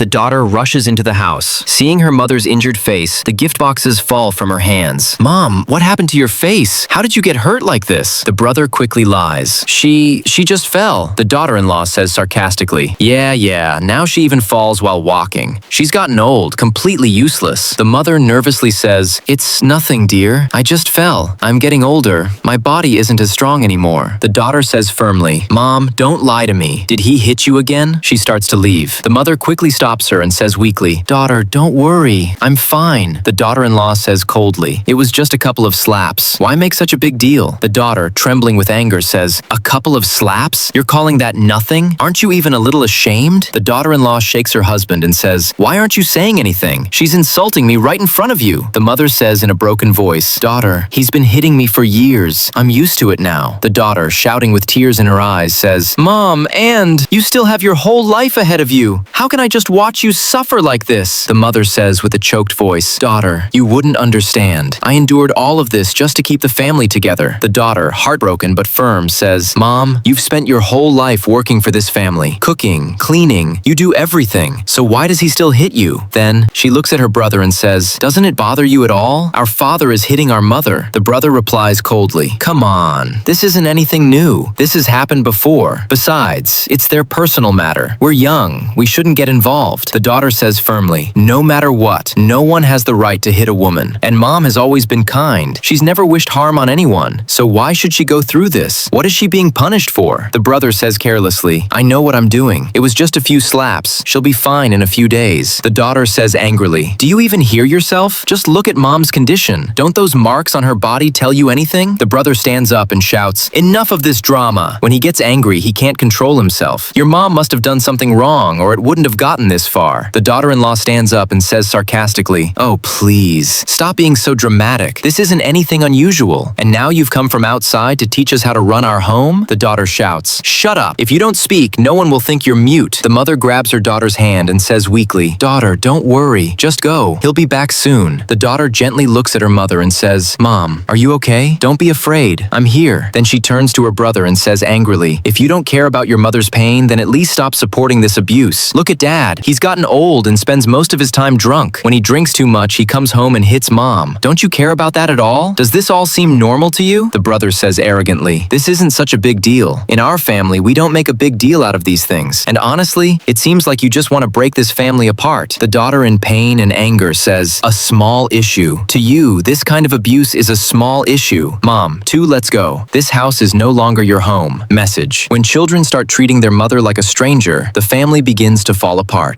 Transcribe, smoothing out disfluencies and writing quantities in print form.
The daughter rushes into the house. Seeing her mother's injured face, the gift boxes fall from her hands. Mom, what happened to your face? How did you get hurt like this? The brother quickly lies. She just fell, the daughter-in-law says sarcastically. Yeah, now she even falls while walking. She's gotten old, completely useless. The mother nervously says, "It's nothing, dear. I just fell. I'm getting older. My body isn't as strong anymore." The daughter says firmly, "Mom, don't lie to me. Did he hit you again?" She starts to leave. The mother quickly stops her and says weakly, "Daughter, don't worry. I'm fine." The daughter-in-law says coldly, "It was just a couple of slaps. Why make such a big deal?" The daughter, trembling with anger, says, "A couple of slaps? You're calling that nothing? Aren't you even a little ashamed?" The daughter-in-law shakes her husband and says, "Why aren't you saying anything? She's insulting me right in front of you." The mother says in a broken voice, "Daughter, he's been hitting me for years. I'm used to it now." The daughter, shouting with tears in her eyes, says, "Mom, and you still have your whole life ahead of you. How can I just watch you suffer like this?" The mother says with a choked voice, "Daughter, you wouldn't understand. I endured all of this just to keep the family together." The daughter, heartbroken but firm, says, "Mom, you've spent your whole life working for this family, cooking, cleaning. You do everything. So why does he still hit you?" Then she looks at her brother and says, "Doesn't it bother you at all? Our father is hitting our mother." The brother replies coldly, "Come on, this isn't anything new. This has happened before. Besides, it's their personal matter. We're young. We shouldn't get involved." The daughter says firmly, "No matter what, no one has the right to hit a woman. And Mom has always been kind. She's never wished harm on anyone. So why should she go through this? What is she being punished for?" The brother says carelessly, "I know what I'm doing. It was just a few slaps. She'll be fine in a few days." The daughter says angrily, "Do you even hear yourself? Just look at Mom's condition. Don't those marks on her body tell you anything?" The brother stands up and shouts, "Enough of this drama." When he gets angry, he can't control himself. "Your mom must have done something wrong or it wouldn't have gotten this far." The daughter-in-law stands up and says sarcastically, "Oh, please, stop being so dramatic. This isn't anything unusual. And now you've come from outside to teach us how to run our home?" The daughter shouts, "Shut up. If you don't speak, no one will think you're mute." The mother grabs her daughter's hand and says weakly, "Daughter, don't worry. Just go. He'll be back soon." The daughter gently looks at her mother and says, "Mom, are you okay? Don't be afraid. I'm here." Then she turns to her brother and says angrily, "If you don't care about your mother's pain, then at least stop supporting this abuse. Look at Dad. He's gotten old and spends most of his time drunk. When he drinks too much, he comes home and hits Mom. Don't you care about that at all? Does this all seem normal to you?" The brother says arrogantly, "This isn't such a big deal. In our family, we don't make a big deal out of these things. And honestly, it seems like you just want to break this family apart." The daughter, in pain and anger, says, "A small issue. To you, this kind of abuse is a small issue. Mom, let's go. This house is no longer your home." Message: when children start treating their mother like a stranger, the family begins to fall apart.